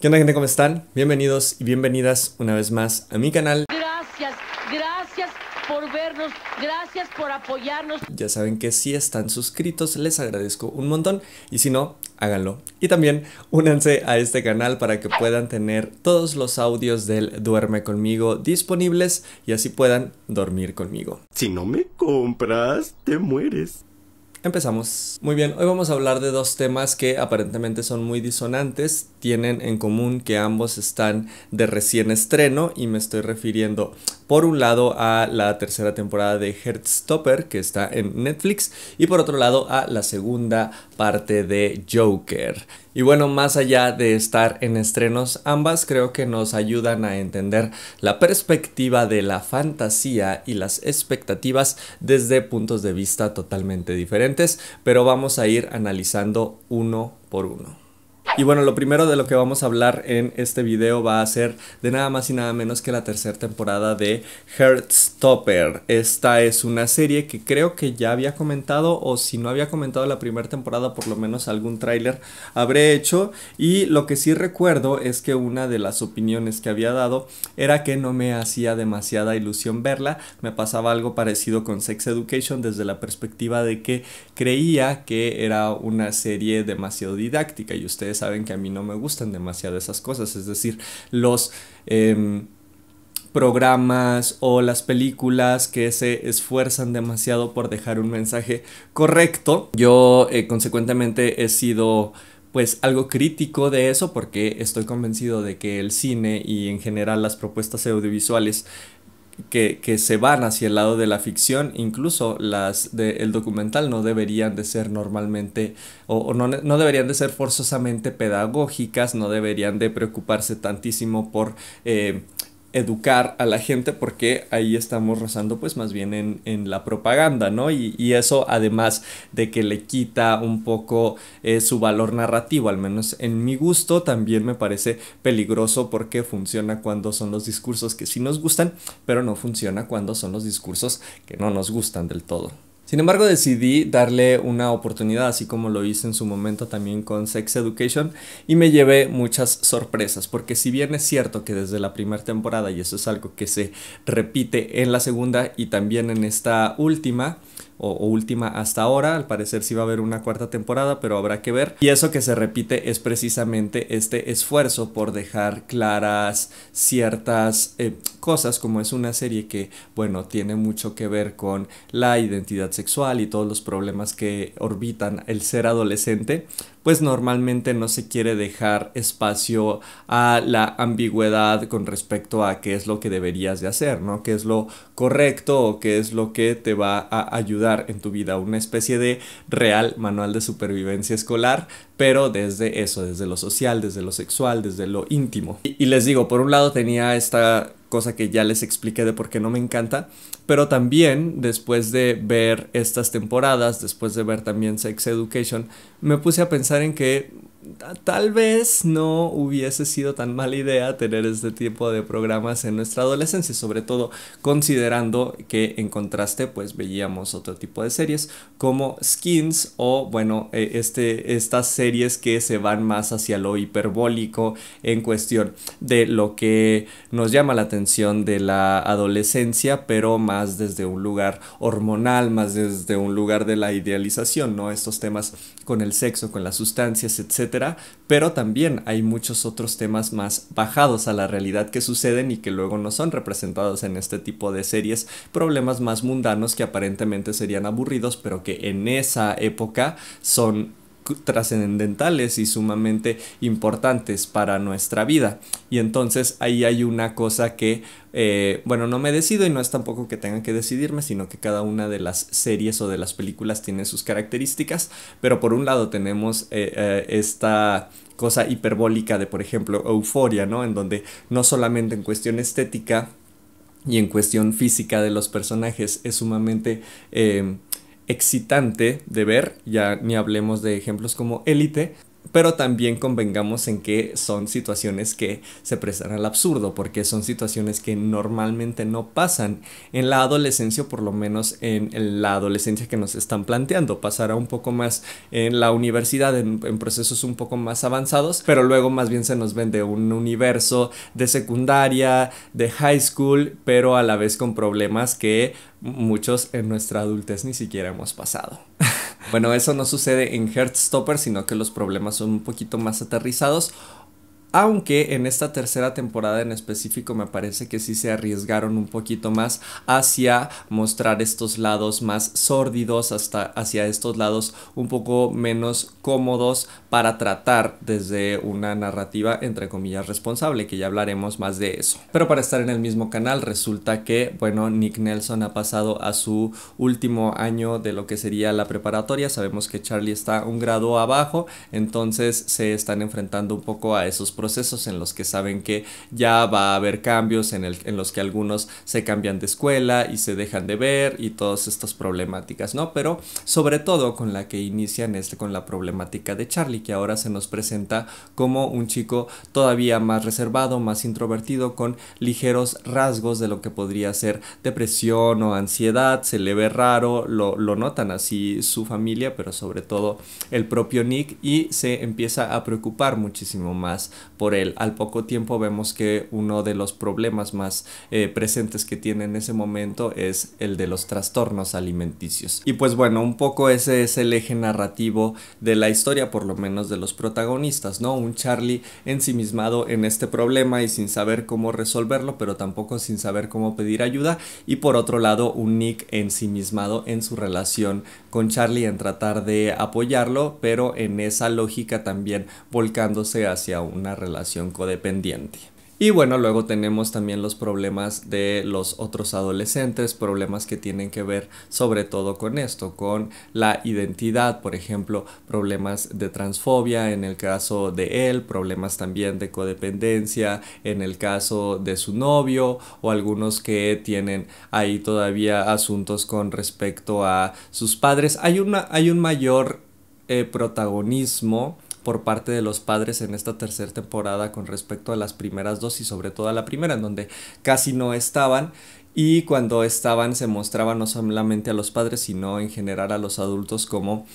¿Qué onda, gente? ¿Cómo están? Bienvenidos y bienvenidas una vez más a mi canal. Gracias por vernos, gracias por apoyarnos. Ya saben que si están suscritos les agradezco un montón y si no, háganlo. Y también únanse a este canal para que puedan tener todos los audios del Duerme Conmigo disponibles y así puedan dormir conmigo. Si no me compras, te mueres. Empezamos. Muy bien, hoy vamos a hablar de dos temas que aparentemente son muy disonantes, tienen en común que ambos están de recién estreno y me estoy refiriendo por un lado a la tercera temporada de Heartstopper que está en Netflix y por otro lado a la segunda parte de Joker. Y bueno, más allá de estar en estrenos, ambas creo que nos ayudan a entender la perspectiva de la fantasía y las expectativas desde puntos de vista totalmente diferentes, pero vamos a ir analizando uno por uno. Y bueno, lo primero de lo que vamos a hablar en este video va a ser de nada más y nada menos que la tercera temporada de Heartstopper. Esta es una serie que creo que ya había comentado, o si no había comentado la primera temporada, por lo menos algún tráiler habré hecho. Y lo que sí recuerdo es que una de las opiniones que había dado era que no me hacía demasiada ilusión verla. Me pasaba algo parecido con Sex Education desde la perspectiva de que creía que era una serie demasiado didáctica y ustedes saben que a mí no me gustan demasiado esas cosas, es decir, los programas o las películas que se esfuerzan demasiado por dejar un mensaje correcto. Yo consecuentemente he sido pues algo crítico de eso porque estoy convencido de que el cine y en general las propuestas audiovisuales que se van hacia el lado de la ficción, incluso las del documental, no deberían de ser normalmente o no deberían de ser forzosamente pedagógicas, no deberían de preocuparse tantísimo por educar a la gente, porque ahí estamos rozando pues más bien en la propaganda, ¿no? Y eso, además de que le quita un poco su valor narrativo, al menos en mi gusto, también me parece peligroso porque funciona cuando son los discursos que sí nos gustan, pero no funciona cuando son los discursos que no nos gustan del todo. Sin embargo, decidí darle una oportunidad, así como lo hice en su momento también con Sex Education, y me llevé muchas sorpresas, porque si bien es cierto que desde la primera temporada, y eso es algo que se repite en la segunda y también en esta última, o última hasta ahora, al parecer sí va a haber una cuarta temporada, pero habrá que ver. Y eso que se repite es precisamente este esfuerzo por dejar claras ciertas cosas, como es una serie que, bueno, tiene mucho que ver con la identidad sexual y todos los problemas que orbitan el ser adolescente, pues normalmente no se quiere dejar espacio a la ambigüedad con respecto a qué es lo que deberías de hacer, ¿no? Qué es lo correcto o qué es lo que te va a ayudar en tu vida, una especie de real manual de supervivencia escolar, pero desde eso, desde lo social, desde lo sexual, desde lo íntimo. Y les digo, por un lado tenía esta cosa que ya les expliqué de por qué no me encanta, pero también después de ver estas temporadas, después de ver también Sex Education, me puse a pensar en que tal vez no hubiese sido tan mala idea tener este tipo de programas en nuestra adolescencia, sobre todo considerando que en contraste pues veíamos otro tipo de series como Skins o bueno, estas series que se van más hacia lo hiperbólico en cuestión de lo que nos llama la atención de la adolescencia, pero más desde un lugar hormonal, más desde un lugar de la idealización, ¿no? Estos temas con el sexo, con las sustancias, etcétera, pero también hay muchos otros temas más bajados a la realidad que suceden y que luego no son representados en este tipo de series, problemas más mundanos que aparentemente serían aburridos, pero que en esa época son trascendentales y sumamente importantes para nuestra vida. Y entonces ahí hay una cosa que bueno, no me decido y no es tampoco que tengan que decidirme, sino que cada una de las series o de las películas tiene sus características, pero por un lado tenemos esta cosa hiperbólica de, por ejemplo, Euphoria, ¿no? En donde no solamente en cuestión estética y en cuestión física de los personajes es sumamente excitante de ver, ya ni hablemos de ejemplos como Élite, pero también convengamos en que son situaciones que se prestan al absurdo, porque son situaciones que normalmente no pasan en la adolescencia, o por lo menos en la adolescencia que nos están planteando. Pasará un poco más en la universidad, en procesos un poco más avanzados, pero luego más bien se nos vende un universo de secundaria, de high school, pero a la vez con problemas que muchos en nuestra adultez ni siquiera hemos pasado. Bueno, eso no sucede en Heartstopper, sino que los problemas son un poquito más aterrizados. Aunque en esta tercera temporada en específico me parece que sí se arriesgaron un poquito más hacia mostrar estos lados más sórdidos, hasta hacia estos lados un poco menos cómodos para tratar desde una narrativa entre comillas responsable, que ya hablaremos más de eso. Pero para estar en el mismo canal resulta que, bueno, Nick Nelson ha pasado a su último año de lo que sería la preparatoria. Sabemos que Charlie está un grado abajo, entonces se están enfrentando un poco a esos procesos en los que saben que ya va a haber cambios, en los que algunos se cambian de escuela y se dejan de ver y todas estas problemáticas, ¿no? Pero sobre todo con la que inician con la problemática de Charlie, que ahora se nos presenta como un chico todavía más reservado, más introvertido, con ligeros rasgos de lo que podría ser depresión o ansiedad. Se le ve raro, lo notan así su familia, pero sobre todo el propio Nick, y se empieza a preocupar muchísimo más por él. Al poco tiempo vemos que uno de los problemas más presentes que tiene en ese momento es el de los trastornos alimenticios. Y pues bueno, un poco ese es el eje narrativo de la historia, por lo menos de los protagonistas, ¿no? Un Charlie ensimismado en este problema y sin saber cómo resolverlo, pero tampoco sin saber cómo pedir ayuda, y por otro lado un Nick ensimismado en su relación con Charlie, en tratar de apoyarlo, pero en esa lógica también volcándose hacia una relación codependiente. Y bueno, luego tenemos también los problemas de los otros adolescentes, problemas que tienen que ver sobre todo con esto, con la identidad, por ejemplo, problemas de transfobia en el caso de él, problemas también de codependencia en el caso de su novio, o algunos que tienen ahí todavía asuntos con respecto a sus padres. Hay un mayor protagonismo por parte de los padres en esta tercera temporada con respecto a las primeras dos, y sobre todo a la primera, en donde casi no estaban, y cuando estaban se mostraba no solamente a los padres sino en general a los adultos como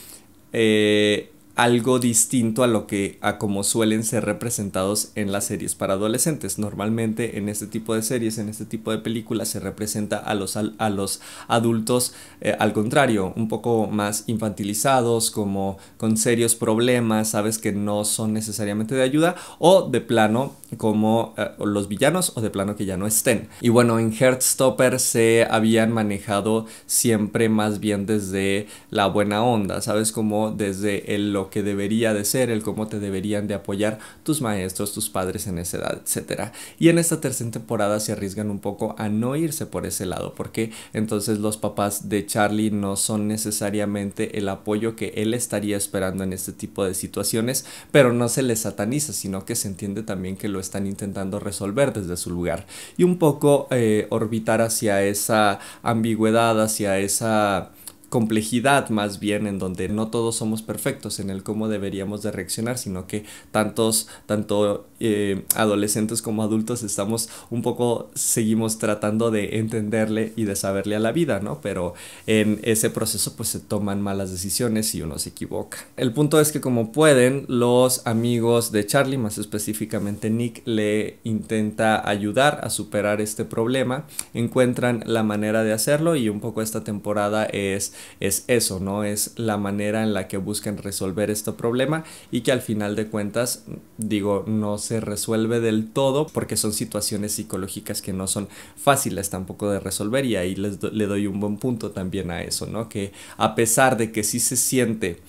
algo distinto a como suelen ser representados en las series para adolescentes. Normalmente en este tipo de series, en este tipo de películas, se representa a los adultos al contrario, un poco más infantilizados, como con serios problemas, sabes, que no son necesariamente de ayuda, o de plano como los villanos, o de plano que ya no estén. Y bueno, en Heartstopper se habían manejado siempre más bien desde la buena onda, sabes, como desde lo que debería de ser, el cómo te deberían de apoyar tus maestros, tus padres en esa edad, etcétera. Y en esta tercera temporada se arriesgan un poco a no irse por ese lado, porque entonces los papás de Charlie no son necesariamente el apoyo que él estaría esperando en este tipo de situaciones, pero no se les sataniza, sino que se entiende también que lo están intentando resolver desde su lugar, y un poco orbitar hacia esa ambigüedad, hacia esa complejidad más bien, en donde no todos somos perfectos en el cómo deberíamos de reaccionar, sino que tanto adolescentes como adultos seguimos tratando de entenderle y de saberle a la vida, ¿no? Pero en ese proceso pues se toman malas decisiones y uno se equivoca. El punto es que, como pueden, los amigos de Charlie, más específicamente Nick, le intenta ayudar a superar este problema, encuentran la manera de hacerlo, y un poco esta temporada es eso, ¿no? Es la manera en la que buscan resolver este problema, y que al final de cuentas, digo, no se resuelve del todo, porque son situaciones psicológicas que no son fáciles tampoco de resolver, y ahí le doy un buen punto también a eso, ¿no? Que a pesar de que sí se siente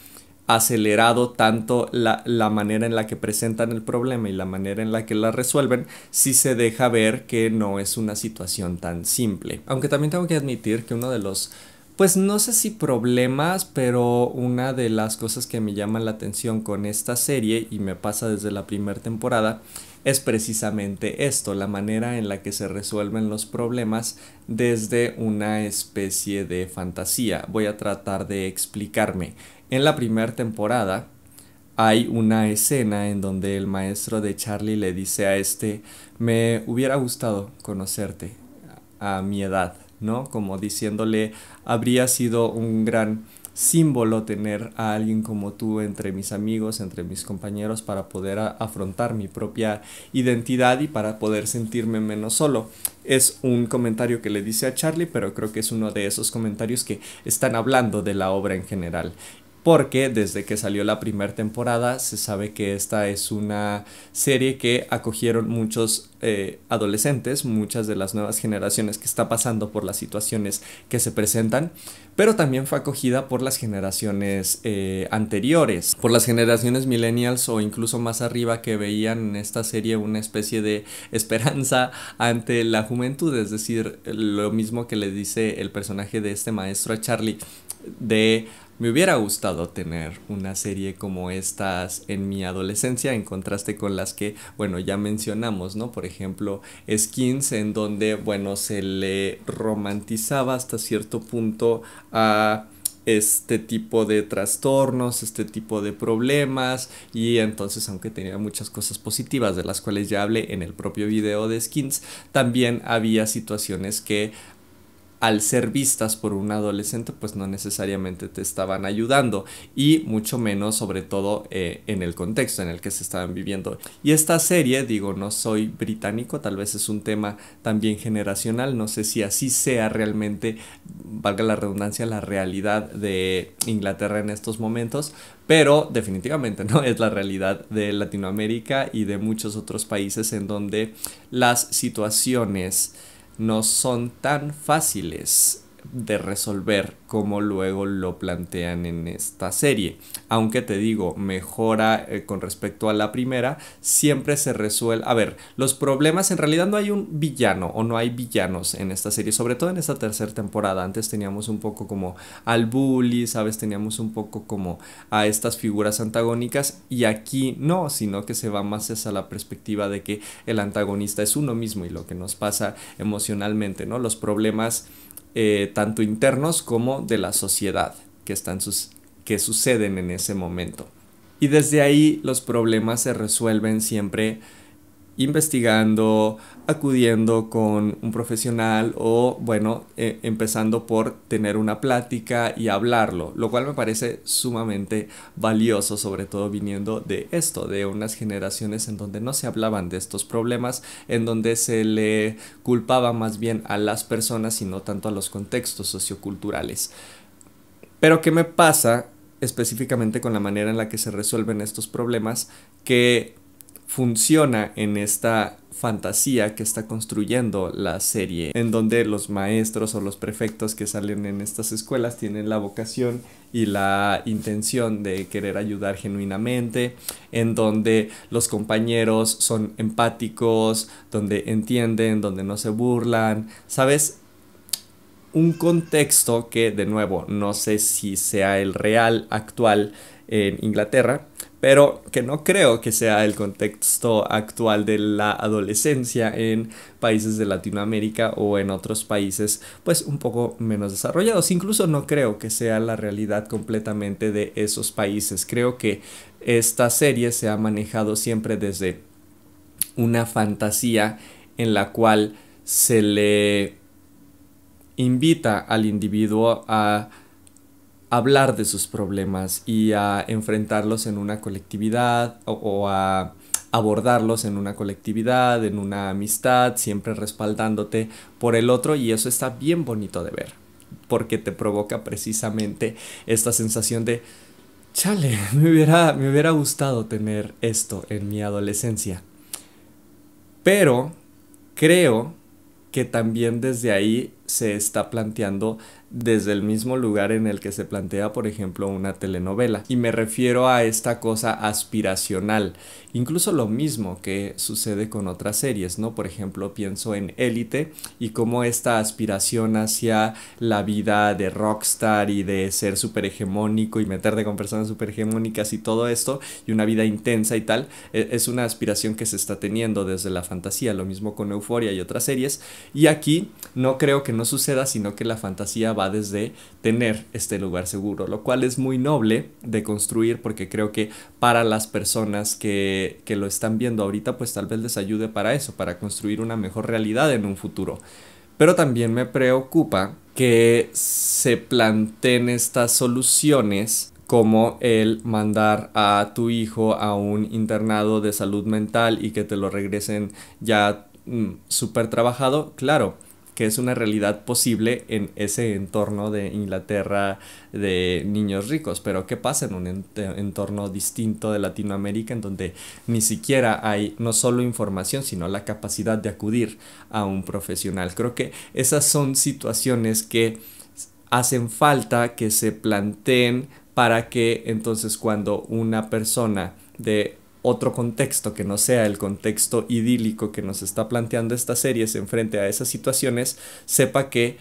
acelerado tanto la manera en la que presentan el problema y la manera en la que la resuelven, sí se deja ver que no es una situación tan simple. Aunque también tengo que admitir que uno de los, pues no sé si problemas, pero una de las cosas que me llaman la atención con esta serie, y me pasa desde la primera temporada, es precisamente esto, la manera en la que se resuelven los problemas desde una especie de fantasía. Voy a tratar de explicarme. En la primera temporada hay una escena en donde el maestro de Charlie le dice a me hubiera gustado conocerte a mi edad, ¿no? Como diciéndole, habría sido un gran símbolo tener a alguien como tú entre mis amigos, entre mis compañeros, para poder afrontar mi propia identidad y para poder sentirme menos solo. Es un comentario que le dice a Charlie, pero creo que es uno de esos comentarios que están hablando de la obra en general. Porque desde que salió la primera temporada se sabe que esta es una serie que acogieron muchos adolescentes, muchas de las nuevas generaciones que está pasando por las situaciones que se presentan, pero también fue acogida por las generaciones anteriores, por las generaciones millennials o incluso más arriba, que veían en esta serie una especie de esperanza ante la juventud. Es decir, lo mismo que le dice el personaje de este maestro a Charlie, me hubiera gustado tener una serie como estas en mi adolescencia, en contraste con las que, bueno, ya mencionamos, ¿no? Por ejemplo, Skins, en donde, bueno, se le romantizaba hasta cierto punto a este tipo de trastornos, este tipo de problemas, y entonces, aunque tenía muchas cosas positivas de las cuales ya hablé en el propio video de Skins, también había situaciones que, al ser vistas por un adolescente, pues no necesariamente te estaban ayudando, y mucho menos sobre todo en el contexto en el que se estaban viviendo. Y esta serie, digo, no soy británico, tal vez es un tema también generacional, no sé si así sea realmente, valga la redundancia, la realidad de Inglaterra en estos momentos, pero definitivamente no es la realidad de Latinoamérica y de muchos otros países en donde las situaciones no son tan fáciles de resolver como luego lo plantean en esta serie. Aunque te digo, mejora con respecto a la primera, siempre se resuelve. A ver, los problemas, en realidad no hay un villano o no hay villanos en esta serie, sobre todo en esta tercera temporada. Antes teníamos un poco como al bully, ¿sabes? Teníamos un poco como a estas figuras antagónicas, y aquí no, sino que se va más hacia la perspectiva de que el antagonista es uno mismo y lo que nos pasa emocionalmente, ¿no? Los problemas tanto internos como de la sociedad que suceden en ese momento. Y desde ahí los problemas se resuelven siempre investigando, acudiendo con un profesional o, bueno, empezando por tener una plática y hablarlo, lo cual me parece sumamente valioso, sobre todo viniendo de esto, de unas generaciones en donde no se hablaban de estos problemas, en donde se le culpaba más bien a las personas y no tanto a los contextos socioculturales. Pero ¿qué me pasa específicamente con la manera en la que se resuelven estos problemas? Que funciona en esta fantasía que está construyendo la serie, en donde los maestros o los prefectos que salen en estas escuelas tienen la vocación y la intención de querer ayudar genuinamente, en donde los compañeros son empáticos, donde entienden, donde no se burlan, ¿sabes? Un contexto que, de nuevo, no sé si sea el real actual en Inglaterra, pero que no creo que sea el contexto actual de la adolescencia en países de Latinoamérica o en otros países pues un poco menos desarrollados. Incluso no creo que sea la realidad completamente de esos países. Creo que esta serie se ha manejado siempre desde una fantasía en la cual se le invita al individuo a hablar de sus problemas y a enfrentarlos en una colectividad o a abordarlos en una colectividad, en una amistad, siempre respaldándote por el otro, y eso está bien bonito de ver, porque te provoca precisamente esta sensación de chale, me hubiera gustado tener esto en mi adolescencia. Pero creo que también desde ahí se está planteando desde el mismo lugar en el que se plantea, por ejemplo, una telenovela. Y me refiero a esta cosa aspiracional. Incluso lo mismo que sucede con otras series, ¿no? Por ejemplo, pienso en Élite y cómo esta aspiración hacia la vida de rockstar y de ser súper hegemónico y meterte con personas súper hegemónicas y todo esto, y una vida intensa y tal, es una aspiración que se está teniendo desde la fantasía. Lo mismo con Euphoria y otras series. Y aquí no creo que no suceda, sino que la fantasía va desde tener este lugar seguro, lo cual es muy noble de construir, porque creo que para las personas que lo están viendo ahorita, pues tal vez les ayude para eso, para construir una mejor realidad en un futuro. Pero también me preocupa que se planteen estas soluciones como el mandar a tu hijo a un internado de salud mental y que te lo regresen ya súper trabajado. Claro, que es una realidad posible en ese entorno de Inglaterra de niños ricos, pero ¿qué pasa en un entorno distinto de Latinoamérica en donde ni siquiera hay no solo información, sino la capacidad de acudir a un profesional? Creo que esas son situaciones que hacen falta que se planteen para que entonces cuando una persona de otro contexto que no sea el contexto idílico que nos está planteando esta serie se enfrente a esas situaciones, sepa que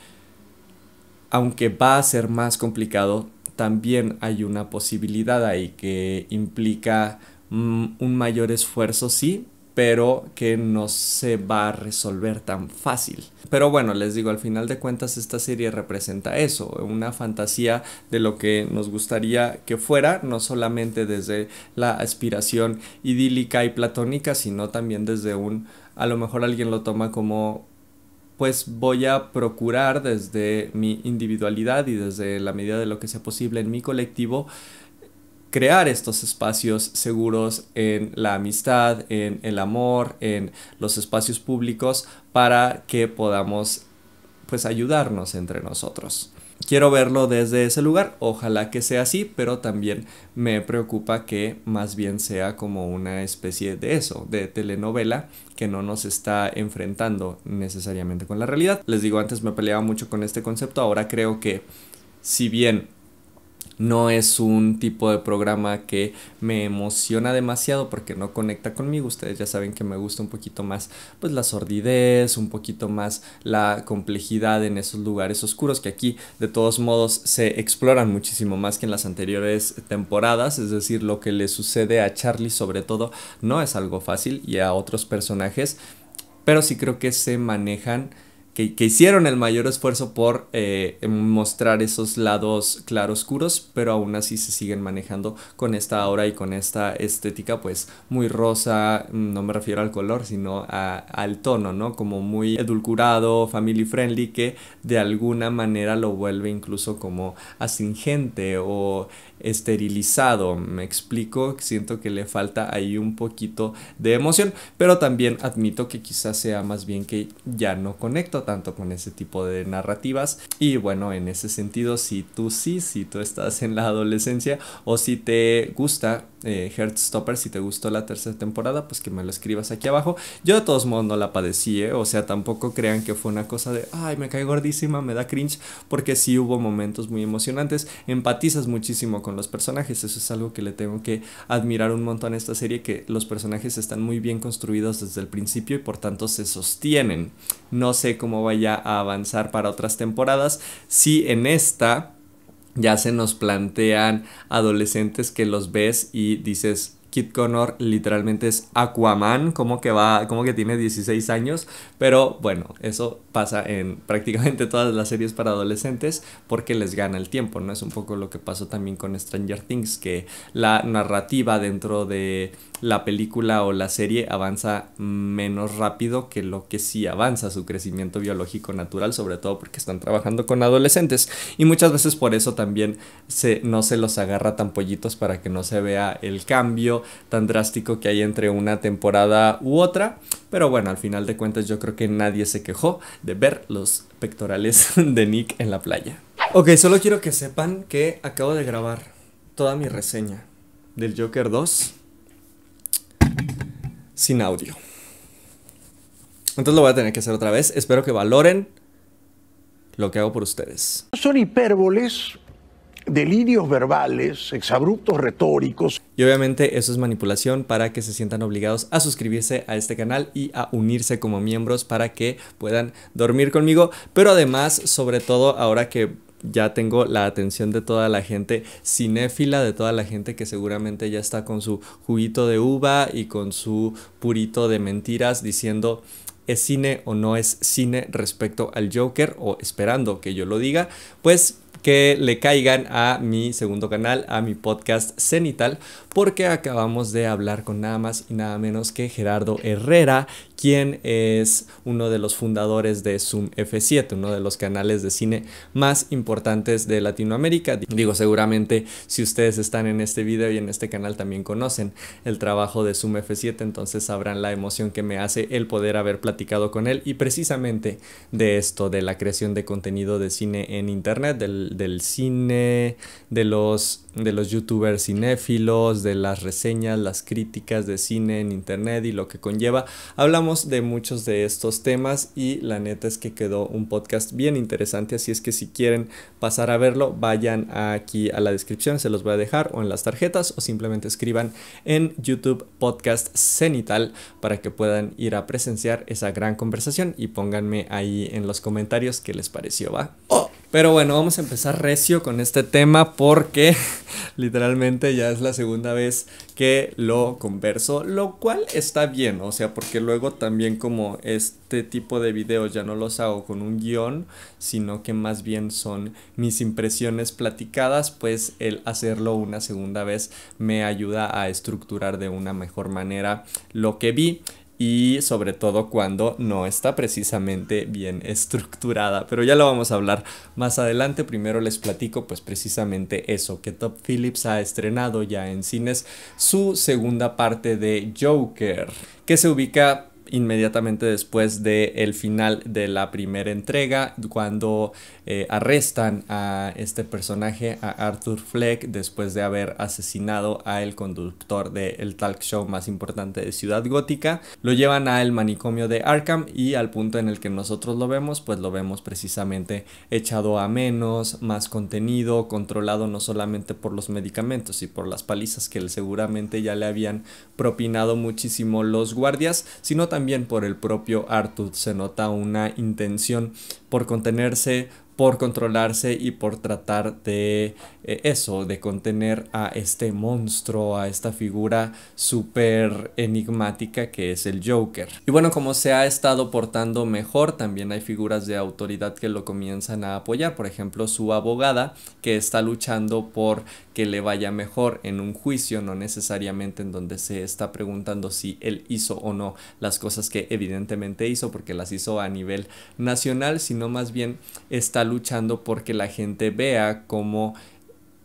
aunque va a ser más complicado, también hay una posibilidad ahí que implica un mayor esfuerzo, sí, pero que no se va a resolver tan fácil. Pero bueno, les digo, al final de cuentas esta serie representa eso, una fantasía de lo que nos gustaría que fuera, no solamente desde la aspiración idílica y platónica, sino también desde a lo mejor alguien lo toma como, pues voy a procurar desde mi individualidad y desde la medida de lo que sea posible en mi colectivo, crear estos espacios seguros en la amistad, en el amor, en los espacios públicos para que podamos pues ayudarnos entre nosotros. Quiero verlo desde ese lugar, ojalá que sea así, pero también me preocupa que más bien sea como una especie de eso, de telenovela que no nos está enfrentando necesariamente con la realidad. Les digo, antes me peleaba mucho con este concepto, ahora creo que si bien no es un tipo de programa que me emociona demasiado porque no conecta conmigo. Ustedes ya saben que me gusta un poquito más pues la sordidez, un poquito más la complejidad en esos lugares oscuros que aquí de todos modos se exploran muchísimo más que en las anteriores temporadas. Es decir, lo que le sucede a Charlie sobre todo no es algo fácil y a otros personajes, pero sí creo que se manejan, que hicieron el mayor esfuerzo por mostrar esos lados claroscuros, pero aún así se siguen manejando con esta aura y con esta estética pues muy rosa. No me refiero al color, sino al tono, ¿no? Como muy edulcorado, family friendly, que de alguna manera lo vuelve incluso como astringente o esterilizado. Me explico, siento que le falta ahí un poquito de emoción, pero también admito que quizás sea más bien que ya no conecto tanto con ese tipo de narrativas. Y bueno, en ese sentido, si tú estás en la adolescencia o si te gusta Heartstopper, si te gustó la tercera temporada, pues que me lo escribas aquí abajo. Yo de todos modos no la padecí, o sea, tampoco crean que fue una cosa de ay, me cae gordísima, me da cringe, porque sí hubo momentos muy emocionantes, empatizas muchísimo con los personajes. Eso es algo que le tengo que admirar un montón a esta serie, que los personajes están muy bien construidos desde el principio y por tanto se sostienen. No sé cómo vaya a avanzar para otras temporadas. Si en esta ya se nos plantean adolescentes que los ves y dices, Kit Connor literalmente es Aquaman, como que tiene 16 años, pero bueno, eso pasa en prácticamente todas las series para adolescentes porque les gana el tiempo, ¿no? Es un poco lo que pasó también con Stranger Things, que la narrativa dentro de la película o la serie avanza menos rápido que lo que sí avanza su crecimiento biológico natural, sobre todo porque están trabajando con adolescentes y muchas veces por eso también no se los agarra tan pollitos, para que no se vea el cambio tan drástico que hay entre una temporada u otra. Pero bueno, al final de cuentas yo creo que nadie se quejó de ver los pectorales de Nick en la playa. Ok, solo quiero que sepan que acabo de grabar toda mi reseña del Joker 2 sin audio. Entonces lo voy a tener que hacer otra vez. Espero que valoren lo que hago por ustedes. Son hipérboles, delirios verbales, exabruptos retóricos. Y obviamente eso es manipulación para que se sientan obligados a suscribirse a este canal y a unirse como miembros para que puedan dormir conmigo. Pero además, sobre todo ahora que ya tengo la atención de toda la gente cinéfila, de toda la gente que seguramente ya está con su juguito de uva y con su purito de mentiras diciendo ¿es cine o no es cine respecto al Joker? O esperando que yo lo diga, pues que le caigan a mi segundo canal, a mi podcast Cenital, porque acabamos de hablar con nada más y nada menos que Gerardo Herrera, quien es uno de los fundadores de Zoom F7, uno de los canales de cine más importantes de Latinoamérica. Digo, seguramente si ustedes están en este video y en este canal también conocen el trabajo de Zoom F7, entonces sabrán la emoción que me hace el poder haber platicado con él y precisamente de esto, de la creación de contenido de cine en internet, del cine, de los youtubers cinéfilos, de las reseñas, las críticas de cine en internet y lo que conlleva. Hablamos de muchos de estos temas y la neta es que quedó un podcast bien interesante, así es que si quieren pasar a verlo, vayan aquí a la descripción, se los voy a dejar, o en las tarjetas, o simplemente escriban en YouTube Podcast Cenital para que puedan ir a presenciar esa gran conversación y pónganme ahí en los comentarios qué les pareció, ¿va? Pero bueno, vamos a empezar recio con este tema porque literalmente ya es la segunda vez que lo converso, lo cual está bien, o sea, porque luego también como este tipo de videos ya no los hago con un guión, sino que más bien son mis impresiones platicadas, pues el hacerlo una segunda vez me ayuda a estructurar de una mejor manera lo que vi. Y sobre todo cuando no está precisamente bien estructurada, pero ya lo vamos a hablar más adelante. Primero les platico pues precisamente eso, que Todd Phillips ha estrenado ya en cines su segunda parte de Joker, que se ubica inmediatamente después del final de la primera entrega, cuando arrestan a este personaje, a Arthur Fleck, después de haber asesinado a el conductor del talk show más importante de Ciudad Gótica. Lo llevan al manicomio de Arkham y al punto en el que nosotros lo vemos, pues lo vemos precisamente echado a menos, más contenido, controlado no solamente por los medicamentos y por las palizas que seguramente ya le habían propinado muchísimo los guardias, sino también por el propio Arthur. Se nota una intención por contenerse, por controlarse y por tratar de de contener a este monstruo, a esta figura súper enigmática que es el Joker. Y bueno, como se ha estado portando mejor, también hay figuras de autoridad que lo comienzan a apoyar. Por ejemplo, su abogada, que está luchando por que le vaya mejor en un juicio, no necesariamente en donde se está preguntando si él hizo o no las cosas que evidentemente hizo, porque las hizo a nivel nacional, sino más bien está luchando porque la gente vea cómo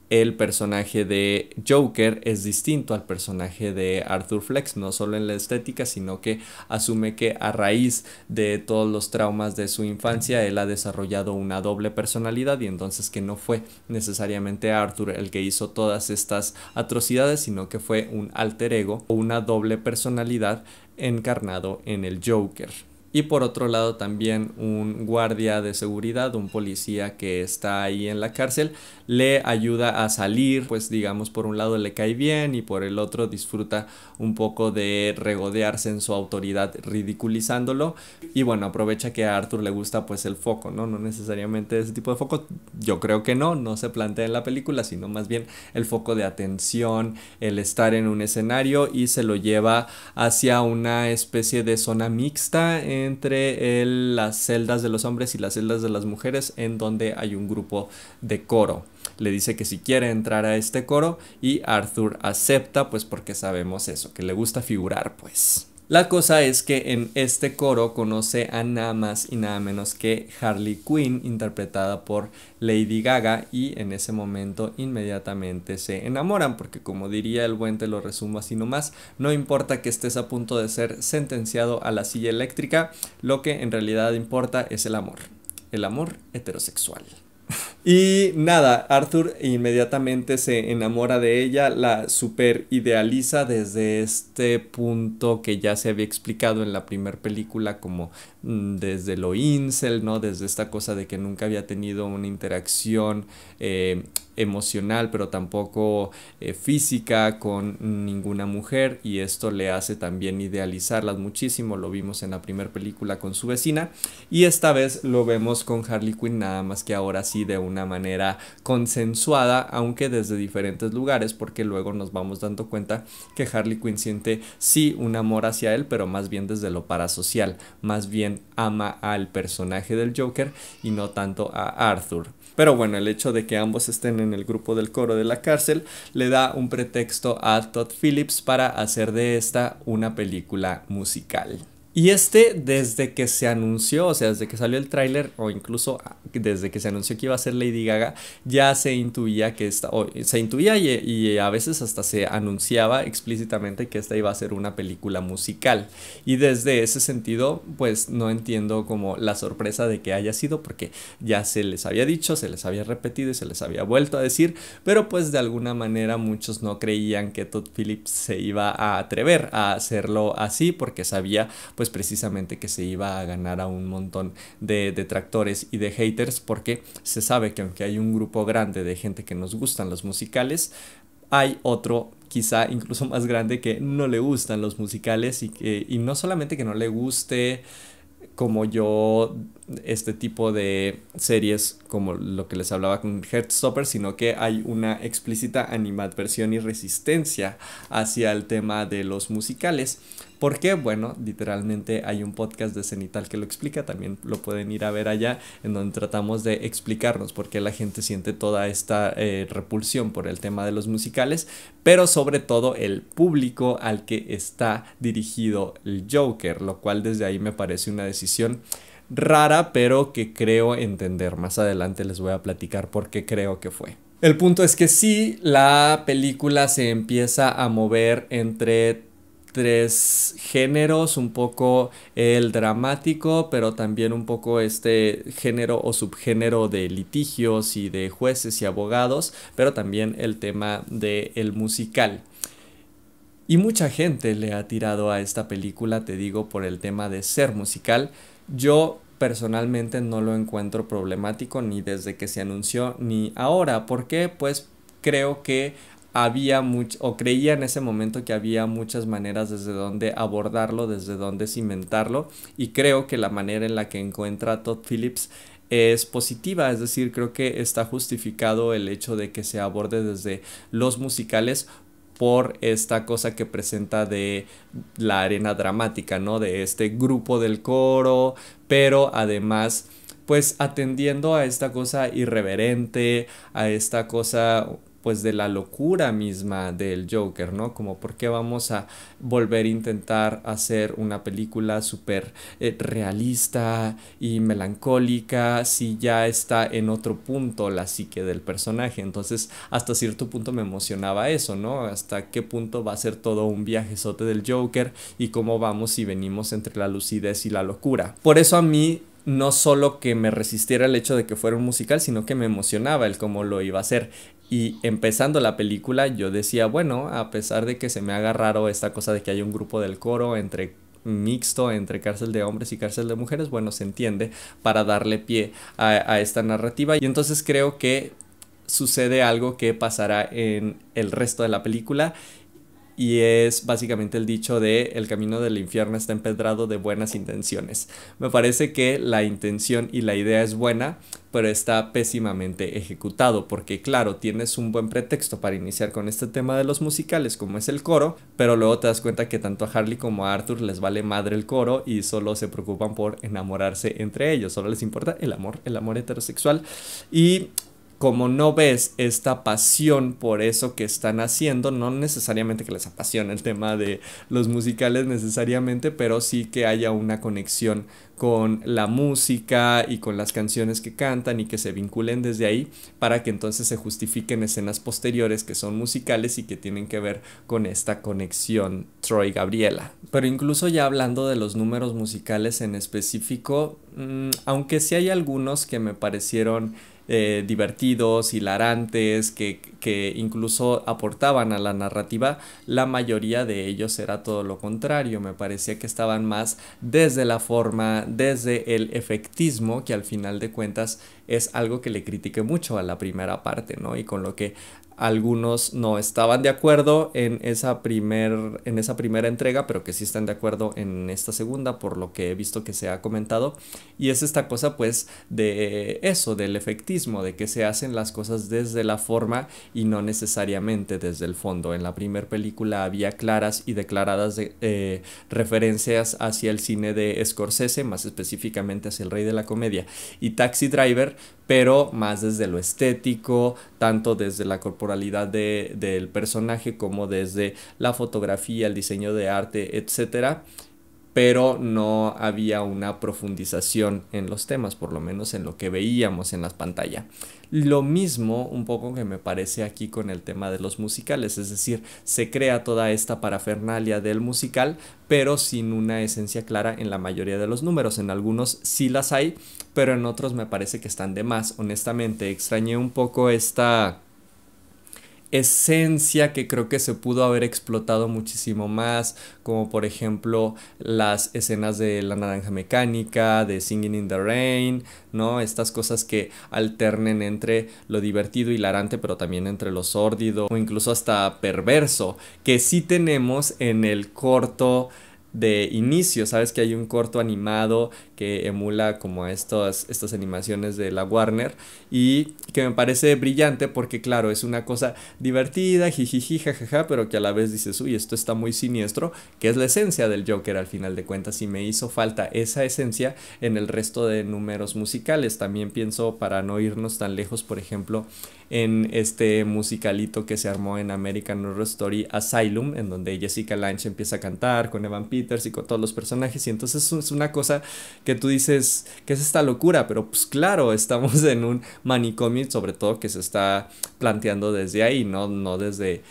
el personaje de Joker es distinto al personaje de Arthur Fleck, no solo en la estética, sino que asume que a raíz de todos los traumas de su infancia él ha desarrollado una doble personalidad, y entonces que no fue necesariamente Arthur el que hizo todas estas atrocidades, sino que fue un alter ego o una doble personalidad encarnado en el Joker. Y por otro lado también un guardia de seguridad, un policía que está ahí en la cárcel, le ayuda a salir, pues digamos por un lado le cae bien y por el otro disfruta un poco de regodearse en su autoridad ridiculizándolo. Y bueno, aprovecha que a Arthur le gusta pues el foco, ¿no? No necesariamente ese tipo de foco, yo creo que no se plantea en la película, sino más bien el foco de atención, el estar en un escenario, y se lo lleva hacia una especie de zona mixta entre las celdas de los hombres y las celdas de las mujeres, en donde hay un grupo de coro. Le dice que si quiere entrar a este coro y Arthur acepta, pues porque sabemos eso, que le gusta figurar, pues. La cosa es que en este coro conoce a nada más y nada menos que Harley Quinn, interpretada por Lady Gaga, y en ese momento inmediatamente se enamoran, porque como diría el buen, te lo resumo así nomás, no importa que estés a punto de ser sentenciado a la silla eléctrica, lo que en realidad importa es el amor heterosexual. Y nada, Arthur inmediatamente se enamora de ella, la super idealiza desde este punto que ya se había explicado en la primera película, como desde lo incel, ¿no? Desde esta cosa de que nunca había tenido una interacción emocional, pero tampoco física con ninguna mujer, y esto le hace también idealizarlas muchísimo. Lo vimos en la primera película con su vecina, y esta vez lo vemos con Harley Quinn, nada más que ahora sí de una una manera consensuada, aunque desde diferentes lugares, porque luego nos vamos dando cuenta que Harley Quinn siente sí un amor hacia él, pero más bien desde lo parasocial, más bien ama al personaje del Joker y no tanto a Arthur. Pero bueno, el hecho de que ambos estén en el grupo del coro de la cárcel le da un pretexto a Todd Phillips para hacer de esta una película musical. Y desde que se anunció, o sea, desde que salió el tráiler, o incluso desde que se anunció que iba a ser Lady Gaga, ya se intuía que y a veces hasta se anunciaba explícitamente que esta iba a ser una película musical. Y desde ese sentido, pues no entiendo como la sorpresa de que haya sido, porque ya se les había dicho, se les había repetido y se les había vuelto a decir, pero pues de alguna manera muchos no creían que Todd Phillips se iba a atrever a hacerlo así, porque sabía pues precisamente que se iba a ganar a un montón de detractores y de haters, porque se sabe que aunque hay un grupo grande de gente que nos gustan los musicales, hay otro quizá incluso más grande que no le gustan los musicales y no solamente que no le guste como yo este tipo de series como lo que les hablaba con Heartstopper, sino que hay una explícita animadversión y resistencia hacia el tema de los musicales. ¿Por qué? Bueno, literalmente hay un podcast de Cenital que lo explica, también lo pueden ir a ver allá, en donde tratamos de explicarnos por qué la gente siente toda esta repulsión por el tema de los musicales, pero sobre todo el público al que está dirigido el Joker, lo cual desde ahí me parece una decisión rara, pero que creo entender. Más adelante les voy a platicar por qué creo que fue. El punto es que sí, la película se empieza a mover entre tres géneros, un poco el dramático, pero también un poco este género o subgénero de litigios y de jueces y abogados, pero también el tema del musical. Y mucha gente le ha tirado a esta película, te digo, por el tema de ser musical. Yo personalmente no lo encuentro problemático ni desde que se anunció ni ahora. ¿Por qué? Pues creo que creía en ese momento que había muchas maneras desde donde abordarlo, desde donde cimentarlo, y creo que la manera en la que encuentra Todd Phillips es positiva, es decir, creo que está justificado el hecho de que se aborde desde los musicales por esta cosa que presenta de la arena dramática, ¿no? De este grupo del coro, pero además pues atendiendo a esta cosa irreverente, a esta cosa pues de la locura misma del Joker, ¿no? Como por qué vamos a volver a intentar hacer una película súper realista y melancólica si ya está en otro punto la psique del personaje. Entonces hasta cierto punto me emocionaba eso, ¿no? Hasta qué punto va a ser todo un viajezote del Joker y cómo vamos y venimos entre la lucidez y la locura. Por eso a mí no solo que me resistiera el hecho de que fuera un musical, sino que me emocionaba el cómo lo iba a hacer. Y empezando la película yo decía, bueno, a pesar de que se me haga raro esta cosa de que hay un grupo del coro mixto entre cárcel de hombres y cárcel de mujeres, bueno, se entiende para darle pie a esta narrativa. Y entonces creo que sucede algo que pasará en el resto de la película, y es básicamente el dicho de el camino del infierno está empedrado de buenas intenciones. Me parece que la intención y la idea es buena, pero está pésimamente ejecutado, porque claro, tienes un buen pretexto para iniciar con este tema de los musicales como es el coro, pero luego te das cuenta que tanto a Harley como a Arthur les vale madre el coro y solo se preocupan por enamorarse entre ellos, solo les importa el amor heterosexual. Y como no ves esta pasión por eso que están haciendo, no necesariamente que les apasione el tema de los musicales necesariamente, pero sí que haya una conexión con la música y con las canciones que cantan y que se vinculen desde ahí para que entonces se justifiquen escenas posteriores que son musicales y que tienen que ver con esta conexión Troy-Gabriela. Pero incluso ya hablando de los números musicales en específico, aunque sí hay algunos que me parecieron divertidos, hilarantes, que incluso aportaban a la narrativa, la mayoría de ellos era todo lo contrario. Me parecía que estaban más desde la forma, desde el efectismo, que al final de cuentas es algo que le critiqué mucho a la primera parte, ¿no? Y con lo que algunos no estaban de acuerdo en esa primera entrega, pero que sí están de acuerdo en esta segunda, por lo que he visto que se ha comentado. Y es esta cosa pues de eso, del efectismo, de que se hacen las cosas desde la forma y no necesariamente desde el fondo. En la primera película había claras y declaradas referencias hacia el cine de Scorsese, más específicamente hacia El Rey de la Comedia y Taxi Driver, pero más desde lo estético, tanto desde la corporalidad del personaje como desde la fotografía, el diseño de arte, etcétera, pero no había una profundización en los temas, por lo menos en lo que veíamos en la pantalla. Lo mismo un poco que me parece aquí con el tema de los musicales, es decir, se crea toda esta parafernalia del musical, pero sin una esencia clara en la mayoría de los números. En algunos sí las hay, pero en otros me parece que están de más. Honestamente, extrañé un poco esta esencia que creo que se pudo haber explotado muchísimo más, como por ejemplo las escenas de La Naranja Mecánica, de Singing in the Rain, ¿no? Estas cosas que alternen entre lo divertido, hilarante, pero también entre lo sórdido o incluso hasta perverso, que sí tenemos en el corto de inicio. Sabes que hay un corto animado que emula como a estas animaciones de la Warner y que me parece brillante porque claro, es una cosa divertida, jijiji, jajaja, pero que a la vez dices, uy, esto está muy siniestro, que es la esencia del Joker al final de cuentas, y me hizo falta esa esencia en el resto de números musicales. También pienso, para no irnos tan lejos, por ejemplo, en este musicalito que se armó en American Horror Story Asylum, en donde Jessica Lange empieza a cantar con Evan Peters y con todos los personajes, y entonces es una cosa que tú dices, ¿qué es esta locura? Pero pues claro, estamos en un manicomio, sobre todo que se está planteando desde ahí, no desde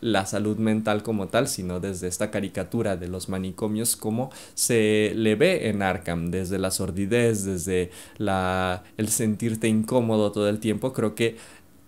la salud mental como tal, sino desde esta caricatura de los manicomios como se le ve en Arkham, desde la sordidez, desde el sentirte incómodo todo el tiempo. Creo que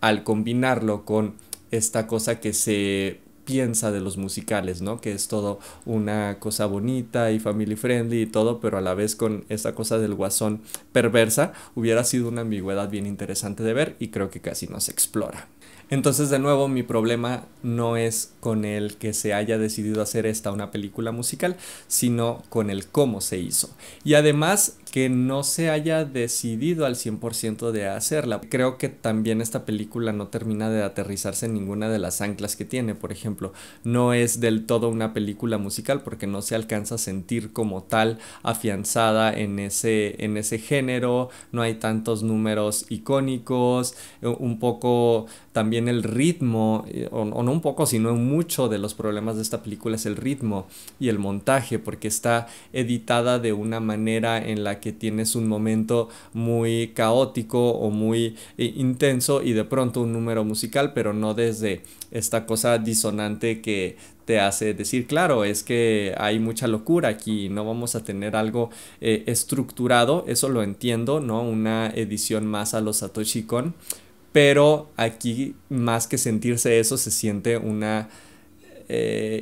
al combinarlo con esta cosa que se piensa de los musicales, ¿no? Que es todo una cosa bonita y family friendly y todo, pero a la vez con esa cosa del guasón perversa, hubiera sido una ambigüedad bien interesante de ver y creo que casi no se explora. Entonces, de nuevo, mi problema no es con el que se haya decidido hacer una película musical, sino con el cómo se hizo. Y además, que no se haya decidido al 100% de hacerla. Creo que también esta película no termina de aterrizarse en ninguna de las anclas que tiene. Por ejemplo, no es del todo una película musical porque no se alcanza a sentir como tal afianzada en ese género. No hay tantos números icónicos. Un poco también el ritmo, o no un poco, sino mucho de los problemas de esta película es el ritmo y el montaje, porque está editada de una manera en la que tienes un momento muy caótico o muy intenso y de pronto un número musical, pero no desde esta cosa disonante que te hace decir, claro, es que hay mucha locura aquí, no vamos a tener algo estructurado. Eso lo entiendo, ¿no? Una edición más a los Satoshi Kon, pero aquí más que sentirse eso, se siente una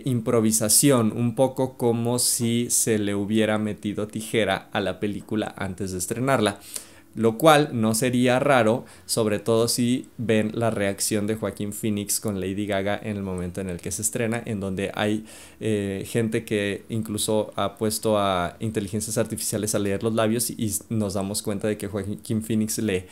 improvisación, un poco como si se le hubiera metido tijera a la película antes de estrenarla, lo cual no sería raro, sobre todo si ven la reacción de Joaquín Phoenix con Lady Gaga en el momento en el que se estrena, en donde hay gente que incluso ha puesto a inteligencias artificiales a leer los labios y nos damos cuenta de que Joaquín Phoenix le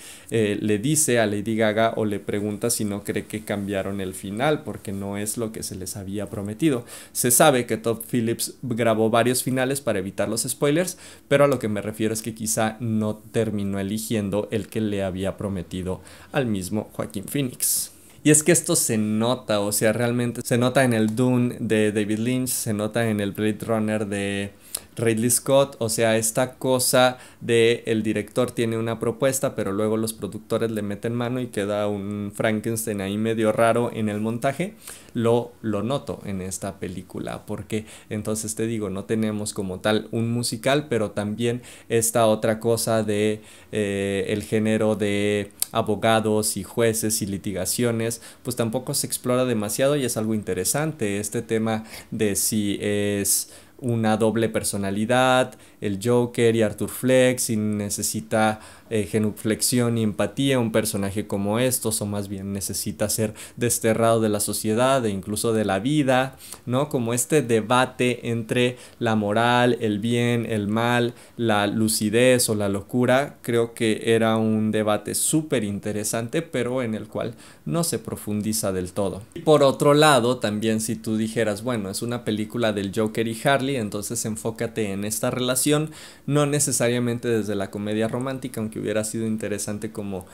dice a Lady Gaga o le pregunta si no cree que cambiaron el final porque no es lo que se les había prometido. Se sabe que Todd Phillips grabó varios finales para evitar los spoilers, pero a lo que me refiero es que quizá no terminó eligiendo el que le había prometido al mismo Joaquín Phoenix. Y es que esto se nota, o sea, realmente se nota en el Dune de David Lynch, se nota en el Blade Runner de Ridley Scott, o sea, esta cosa de el director tiene una propuesta, pero luego los productores le meten mano y queda un Frankenstein ahí medio raro en el montaje. Lo noto en esta película, porque entonces te digo, no tenemos como tal un musical, pero también esta otra cosa de el género de abogados y jueces y litigaciones, pues tampoco se explora demasiado y es algo interesante este tema de si es una doble personalidad, el Joker y Arthur Fleck, si necesita genuflexión y empatía un personaje como estos, o más bien necesita ser desterrado de la sociedad e incluso de la vida, ¿no? Como este debate entre la moral, el bien, el mal, la lucidez o la locura. Creo que era un debate súper interesante, pero en el cual no se profundiza del todo. Y por otro lado, también si tú dijeras, bueno, es una película del Joker y Harley, entonces enfócate en esta relación, no necesariamente desde la comedia romántica, aunque hubiera sido interesante como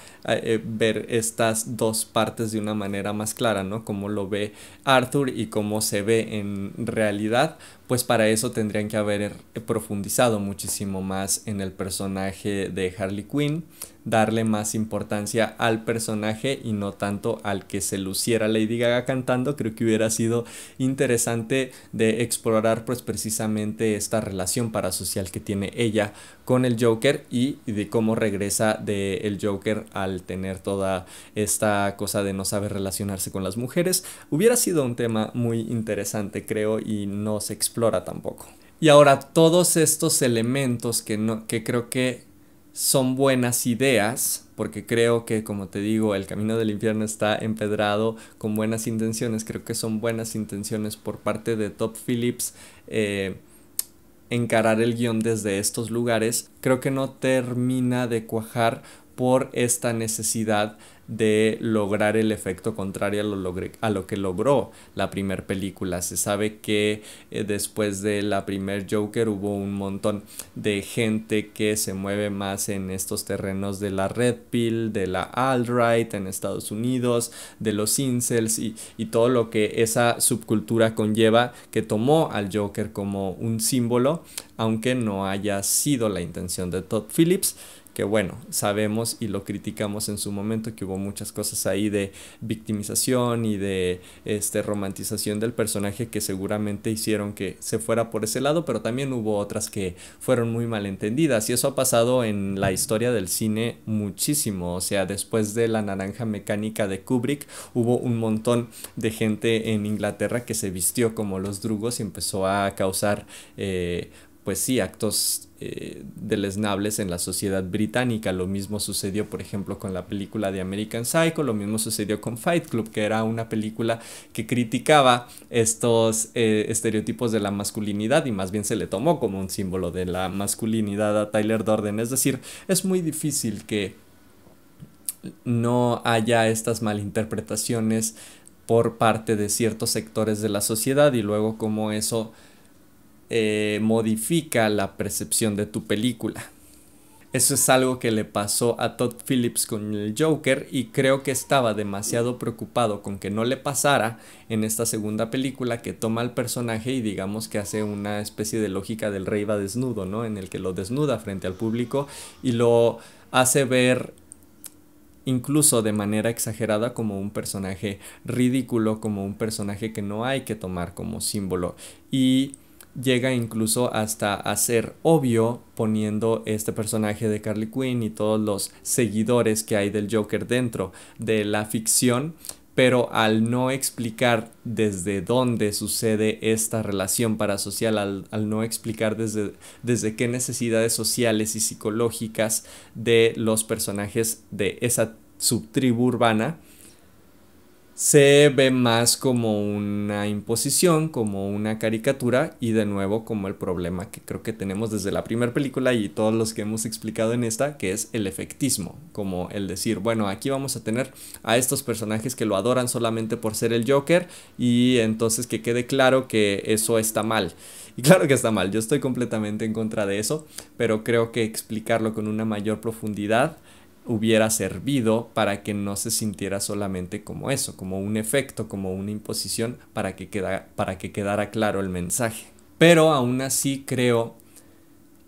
ver estas dos partes de una manera más clara, ¿no? Cómo lo ve Arthur y cómo se ve en realidad. Pues para eso tendrían que haber profundizado muchísimo más en el personaje de Harley Quinn, darle más importancia al personaje y no tanto al que se luciera Lady Gaga cantando. Creo que hubiera sido interesante de explorar pues precisamente esta relación parasocial que tiene ella con el Joker y de cómo regresa del Joker al tener toda esta cosa de no saber relacionarse con las mujeres. Hubiera sido un tema muy interesante, creo, y no se explora tampoco. Y ahora todos estos elementos que creo que son buenas ideas, porque creo que, como te digo, el camino del infierno está empedrado con buenas intenciones. Creo que son buenas intenciones por parte de Todd Phillips encarar el guión desde estos lugares. Creo que no termina de cuajar por esta necesidad de lograr el efecto contrario a lo que logró la primera película. Se sabe que después de la primer Joker hubo un montón de gente que se mueve más en estos terrenos de la Red Pill, de la alt-right en Estados Unidos, de los incels y todo lo que esa subcultura conlleva, que tomó al Joker como un símbolo, aunque no haya sido la intención de Todd Phillips. Que bueno, sabemos y lo criticamos en su momento, que hubo muchas cosas ahí de victimización y de romantización del personaje que seguramente hicieron que se fuera por ese lado, pero también hubo otras que fueron muy malentendidas, y eso ha pasado en la historia del cine muchísimo. O sea, después de La Naranja Mecánica de Kubrick hubo un montón de gente en Inglaterra que se vistió como los drugos y empezó a causar pues sí, actos deleznables en la sociedad británica. Lo mismo sucedió, por ejemplo, con la película de American Psycho. Lo mismo sucedió con Fight Club, que era una película que criticaba estos estereotipos de la masculinidad, y más bien se le tomó como un símbolo de la masculinidad a Tyler Durden. Es decir, es muy difícil que no haya estas malinterpretaciones por parte de ciertos sectores de la sociedad, y luego como eso modifica la percepción de tu película. Eso es algo que le pasó a Todd Phillips con el Joker, y creo que estaba demasiado preocupado con que no le pasara en esta segunda película, que toma al personaje y digamos que hace una especie de lógica del rey va desnudo, ¿no? En el que lo desnuda frente al público y lo hace ver incluso de manera exagerada como un personaje ridículo, como un personaje que no hay que tomar como símbolo, y llega incluso hasta a ser obvio poniendo este personaje de Harley Quinn y todos los seguidores que hay del Joker dentro de la ficción, pero al no explicar desde dónde sucede esta relación parasocial, al no explicar desde qué necesidades sociales y psicológicas de los personajes de esa subtribu urbana, se ve más como una imposición, como una caricatura, y de nuevo como el problema que creo que tenemos desde la primera película y todos los que hemos explicado en esta, que es el efectismo, como el decir, bueno, aquí vamos a tener a estos personajes que lo adoran solamente por ser el Joker, y entonces que quede claro que eso está mal. Y claro que está mal, yo estoy completamente en contra de eso, pero creo que explicarlo con una mayor profundidad hubiera servido para que no se sintiera solamente como eso, como un efecto, como una imposición, para que quedara claro el mensaje. Pero aún así creo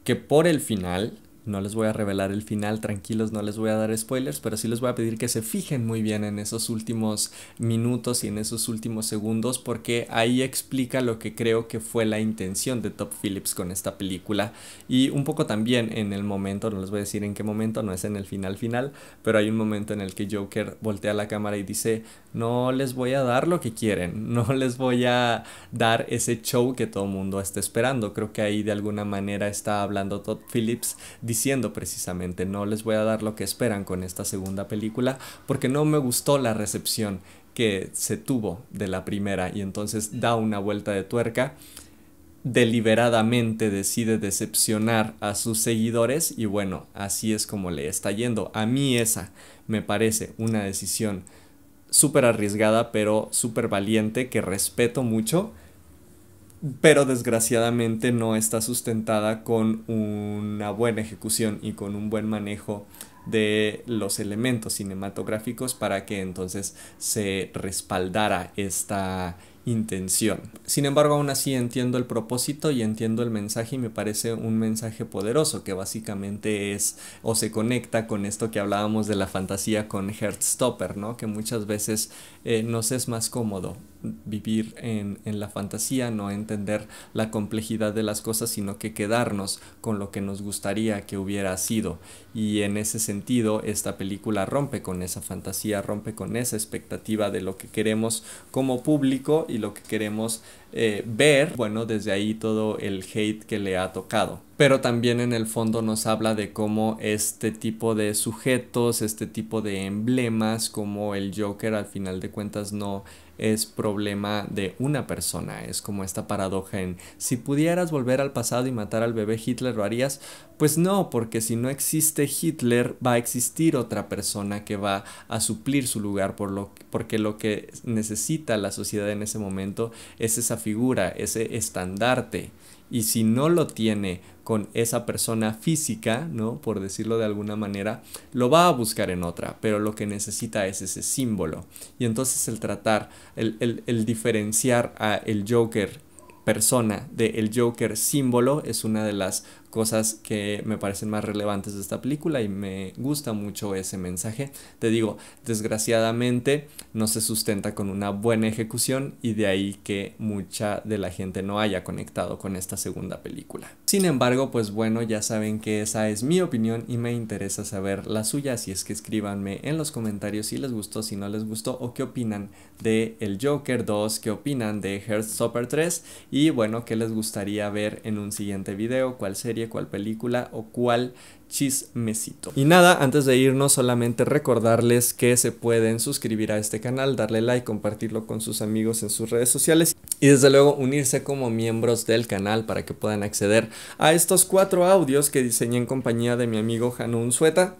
que por el final No les voy a revelar el final, tranquilos, no les voy a dar spoilers, pero sí les voy a pedir que se fijen muy bien en esos últimos minutos y en esos últimos segundos, porque ahí explica lo que creo que fue la intención de Todd Phillips con esta película, y un poco también en el momento, no les voy a decir en qué momento, no es en el final, pero hay un momento en el que Joker voltea la cámara y dice: no les voy a dar lo que quieren, no les voy a dar ese show que todo el mundo está esperando. Creo que ahí de alguna manera está hablando Todd Phillips diciendo precisamente: no les voy a dar lo que esperan con esta segunda película, porque no me gustó la recepción que se tuvo de la primera, y entonces da una vuelta de tuerca, deliberadamente decide decepcionar a sus seguidores, y bueno, así es como le está yendo. A mí esa me parece una decisión súper arriesgada, pero súper valiente, que respeto mucho, pero desgraciadamente no está sustentada con una buena ejecución y con un buen manejo de los elementos cinematográficos para que entonces se respaldara esta intención. Sin embargo, aún así entiendo el propósito y entiendo el mensaje, y me parece un mensaje poderoso que básicamente es o se conecta con esto que hablábamos de la fantasía con Heartstopper, ¿no? Que muchas veces nos es más cómodo vivir en la fantasía, no entender la complejidad de las cosas, sino que quedarnos con lo que nos gustaría que hubiera sido. Y en ese sentido, esta película rompe con esa fantasía, rompe con esa expectativa de lo que queremos como público y lo que queremos ver. Bueno, desde ahí todo el hate que le ha tocado. Pero también en el fondo nos habla de cómo este tipo de sujetos, este tipo de emblemas, como el Joker, al final de cuentas no es problema de una persona. Es como esta paradoja en: si pudieras volver al pasado y matar al bebé Hitler, ¿lo harías? Pues no, porque si no existe Hitler, va a existir otra persona que va a suplir su lugar, porque lo que necesita la sociedad en ese momento es esa figura, ese estandarte. Y si no lo tiene con esa persona física, ¿no?, por decirlo de alguna manera, lo va a buscar en otra, pero lo que necesita es ese símbolo. Y entonces el tratar, el diferenciar a el Joker persona de el Joker símbolo es una de las cosas que me parecen más relevantes de esta película, y me gusta mucho ese mensaje. Te digo, desgraciadamente no se sustenta con una buena ejecución, y de ahí que mucha de la gente no haya conectado con esta segunda película. Sin embargo, pues bueno, ya saben que esa es mi opinión y me interesa saber la suya, así es que escríbanme en los comentarios si les gustó, si no les gustó, o qué opinan de El Joker 2, qué opinan de Heartstopper 3, y bueno, qué les gustaría ver en un siguiente video, cuál serie, cuál película o cuál chismecito. Y nada, antes de irnos, solamente recordarles que se pueden suscribir a este canal, darle like, compartirlo con sus amigos en sus redes sociales, y desde luego unirse como miembros del canal para que puedan acceder a estos 4 audios que diseñé en compañía de mi amigo Jano Unzueta,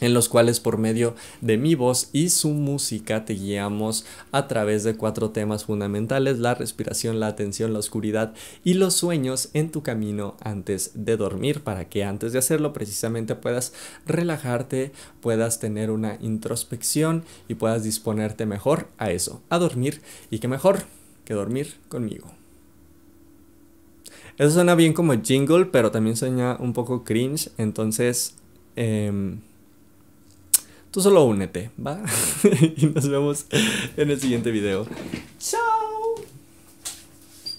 en los cuales por medio de mi voz y su música te guiamos a través de 4 temas fundamentales: la respiración, la atención, la oscuridad y los sueños en tu camino antes de dormir, para que antes de hacerlo precisamente puedas relajarte, puedas tener una introspección y puedas disponerte mejor a eso, a dormir, y qué mejor que dormir conmigo. Eso suena bien como jingle, pero también suena un poco cringe, entonces tú solo únete, ¿va? Y nos vemos en el siguiente video.